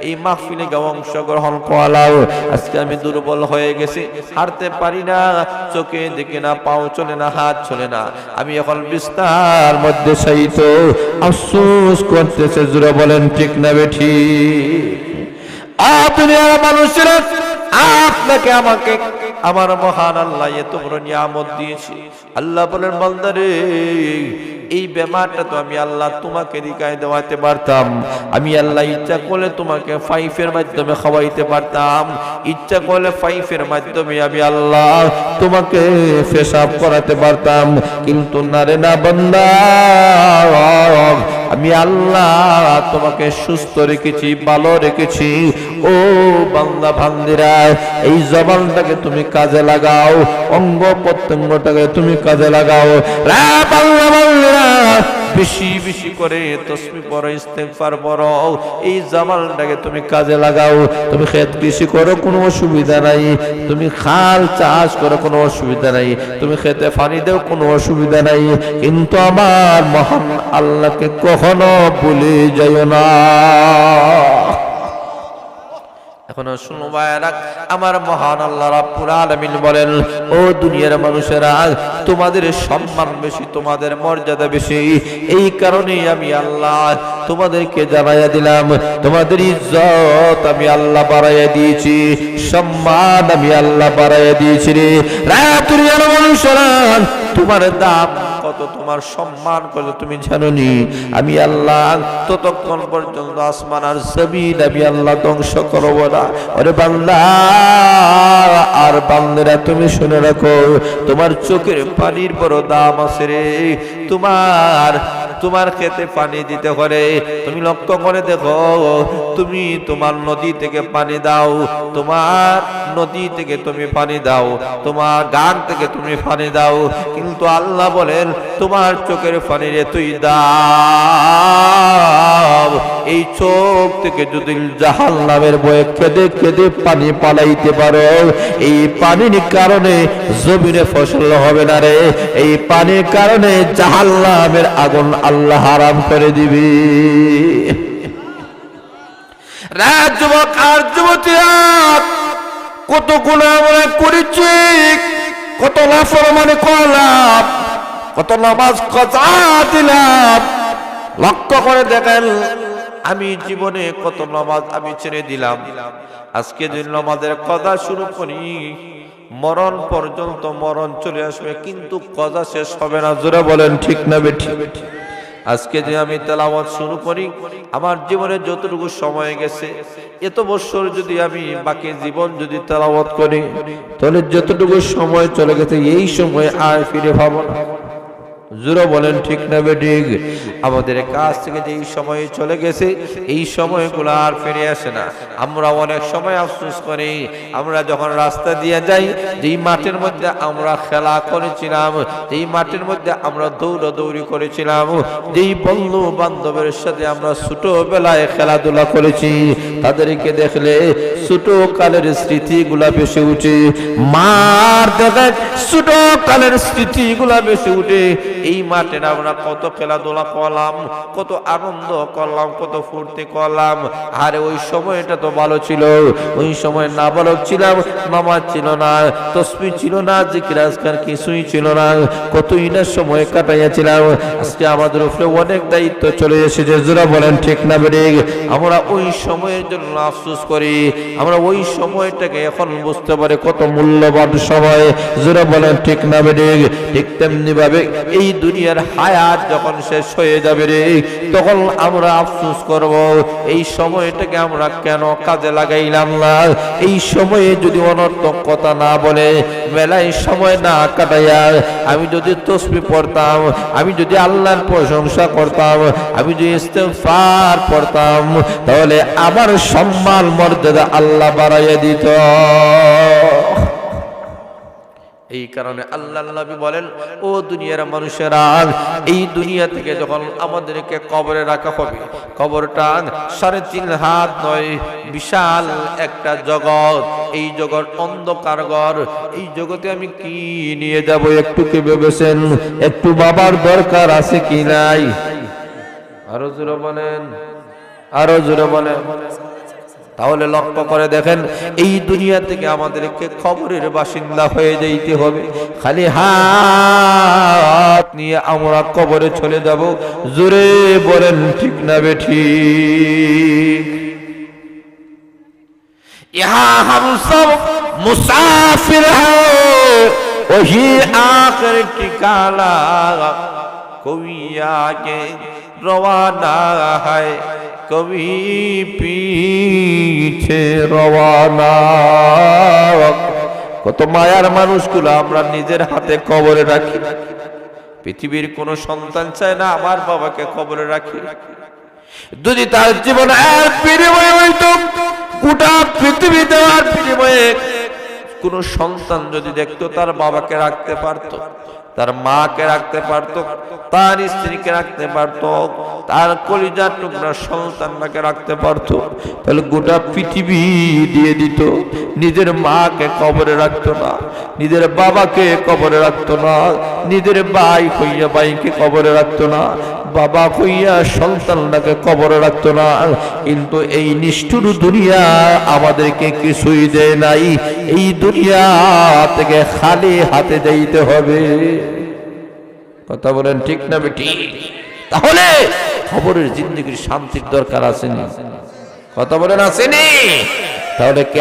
এই মাহফিলে অংশগ্রহণ করলাম, আজকে আমি দুর্বল হয়ে গেছি, হাঁটতে পারি না, চোখে দেখে না, পাও চলে না, হাত চলে না, আমি এখন বিছানার মধ্যে শায়িত, আফসোস করতেছে। জোরে বলেন ঠিক না বেঠিক? দুনিয়ার মানুষেরা আপনাকে আমাকে আমার মহান আল্লাহ এত বড় নিয়ামত দিয়েছে। আল্লাহ বলেন, বান্দারে এই বেমারটা তো আমি আল্লাহ তোমাকে দিকায় দেওয়াতে পারতাম, আমি আল্লাহ ইচ্ছা করলে তোমাকে পাইপের মাধ্যমে খাওয়াইতে পারতাম, ইচ্ছা করলে পাইপের মাধ্যমে আমি আল্লাহ তোমাকে পেশাব করাতে পারতাম, কিন্তু না রে না বান্দা, আমি আল্লাহ তোমাকে সুস্থ রেখেছি, ভালো রেখেছি। ও বান্দা বান্দিরা, এই জবানটাকে তুমি কাজে লাগাও, অঙ্গ প্রত্যঙ্গটাকে তুমি কাজে লাগাও। রে বান্দা বান্দিরা, বেশি বেশি করে তাসবিহ পড়ো, ইস্তেগফার পড়ো, এই জামালটাকে তুমি কাজে লাগাও। তুমি ক্ষেত কৃষি করো, কোনো অসুবিধা নাই। তুমি খাল চাষ করো, কোনো অসুবিধা নাই। তুমি খেতে পানি দেও, কোনো অসুবিধা নাই। কিন্তু আমার মহান আল্লাহকে কখনো ভুলে যাইও না। এখন শুনো ভাইরা, আমার মহান আল্লাহ রাব্বুল আলামিন বলেন, ও দুনিয়ার মানুষেরা, তোমাদের সম্মান বেশি, তোমাদের মর্যাদা বেশি, এই কারণেই আমি আল্লাহ তোমাদেরকে জানাইয়া দিলাম, তোমাদের ইজ্জত আমি আল্লাহ বাড়াইয়া দিয়েছি, সম্মান আমি আল্লাহ বাড়াইয়া দিয়েছি রে। দুনিয়ার মানুষেরা, তোমার দাম কত, তোমার সম্মান কত তুমি জানোনি? আমি আল্লাহ ততক্ষণ পর্যন্ত আসমান আর জমিন আমি আল্লাহ ধ্বংস করব না। ওরে বান্দা আর বান্দারা, তুমি শুনে রাখো, তোমার চোখের পানির বড় দাম আছে রে। তোমার খেতে পানি দিতে পারে, তুমি লক্ষ্য করে দেখো, তুমি তোমার নদী থেকে পানি দাও, তোমার নদী থেকে তুমি পানি দাও, তোমার গান থেকে তুমি পানি দাও, কিন্তু আল্লাহ বলেন তোমার চোখের পানি রে তুই দাও। এই চোখ থেকে যদি জাহান্নামের বয়ে কেঁদে কেঁদে পানি পালাইতে পারো, এই পানির কারণে জমিনে ফসল হবে না রে। এই পানির কারণে জাহান্নামের আগুন আল্লাহ হারাম করে দিবি। রাত যুবক আর যুবতীরা, কত গুনাহ আমরা করেছি, কত নাফরমানি করলাম, কত নামাজ কাজা দিলাম। লক্ষ্য করে দেখেন, আমি জীবনে কত নামাজ আমি ছেড়ে দিলাম। আজকে যদি নামাজের কজা শুরু করি, মরণ পর্যন্ত মরণ চলে আসবে, কিন্তু কজা শেষ হবে না। জোরে বলেন ঠিক না বেঠিক? আজকে যে আমি তেলাওয়াত শুরু করি, আমার জীবনে যতটুকু সময় গেছে, এত বছর যদি আমি বাকি জীবন যদি তেলাওয়াত করি, তাহলে যতটুকু সময় চলে গেছে এই সময় আর ফিরে পাবো না। জোরে বলেন ঠিক না বেঠিক? আমাদের কাছ থেকে যে সময় চলে গেছে, এই সময়গুলো আর ফিরে আসে না। আমরা অনেক সময় আফসোস করি, আমরা যখন রাস্তা দিয়ে যাই, যেই মাঠের মধ্যে আমরা খেলা করেছিলাম, যেই মাঠের মধ্যে আমরা দৌড়াদৌড়ি করেছিলাম, যেই বন্ধু বান্ধবের সাথে আমরা ছোটবেলায় খেলাধুলা করেছি, তাদেরকে দেখলে ছোট কালের স্মৃতিগুলা বেশি উঠে। মার দেখে ছোট কালের স্মৃতিগুলা বেশি উঠে। এই মাঠে আমরা কত খেলাধুলা করলাম, কত আনন্দ করলাম, কত ফুর্তি করলাম। আর ওই সময়টা তো ভালো ছিল। ওই সময় নাবালক ছিলাম, নামাজ ছিল না, তাসবিহ ছিল না, জিকির আজকার কিছুই ছিল না, কতই না সময় কাটাইয়াছিলাম। আজকে আমাদের উপরে অনেক দায়িত্ব চলে এসেছে। যারা বলেন ঠিক না বেঠিক? আমরা ওই সময়ের জন্য আফসোস করি, আমরা ওই সময়টাকে এখন বুঝতে পারি কত মূল্যবান সময়। যারা বলেন ঠিক না বেঠিক? ঠিক তেমনি ভাবে এই দুনিয়ার হায়াত যখন শেষ হয়ে যাবে রে, তখন আমরা আফসোস করব, এই সময়টাকে আমরা কেন কাজে লাগাইলাম না। এই সময়ে যদি অনর্থক কথা না বলে, মেলায় সময় না কাটাইয়া আমি যদি তাসবিহ পড়তাম, আমি যদি আল্লাহর প্রশংসা করতাম, আমি যদি ইস্তেগফার পড়তাম, তাহলে আমার সম্মান মর্যাদা আল্লাহ বাড়াইয়া দিত। এই কারণে আল্লাহ নবী বলেন, ও দুনিয়ার মানুষেরা, এই দুনিয়া থেকে যখন আমাদেরকে কবরে রাখা হবে, কবরটা 3.5 হাত নয়, বিশাল একটা জগৎ। এই জগৎ অন্ধকার ঘর। এই জগতে আমি কি নিয়ে যাব একটু কি ভেবেছেন? একটু বাবার দরকার আছে কি নাই? আরো জোরে বলেন, আরো জোরে বলেন। তাহলে লক্ষ্য করে দেখেন, এই দুনিয়া থেকে আমাদেরকে কবরের বাসিন্দা হয়ে যাইতে হবে। খালি হাত নিয়ে আমরা কবরে চলে যাব। জোরে বলেন ঠিক না বেঠিক? यहाँ हम सब मुसाफिर हैं, वही आखिर ठिकाना, कोई आगे रवाना है, कभी पीछे रवाना। কত মায়ার মানুষগুলো আমরা নিজের হাতে কবরে রাখি। পৃথিবীর কোন সন্তান চায় না আমার বাবাকে কবরে রাখি। যদি তার জীবন আর বিনিময় হইত, গোটা পৃথিবী দেওয়ার বিনিময়ে কোন সন্তান যদি দেখতো তার বাবাকে রাখতে পারতো, তার মাকে রাখতে পারত, তার স্ত্রীকে রাখতে পারত, তার কলিজার টুকরা সন্তানকে রাখতে পারত, তাহলে গোটা পৃথিবী দিয়ে দিত। নিজের মাকে কবরে রাখতো না, নিজের বাবাকে কবরে রাখতো না, নিজের ভাই হইয়া ভাইকে কবরে রাখতো না, বাবা হইয়া সন্তানটাকে কবরে রাখতো না। কিন্তু এই নিষ্ঠুর দুনিয়া আমাদেরকে কিছুই দেয় নাই, এই দুনিয়া থেকে খালি হাতে যাইতে হবে। কথা বলেন ঠিক না বেটি? তাহলে খবরের জিন্দগির শান্তির দরকার আসেনি? কথা বলেন আসেনি? তাহলে কে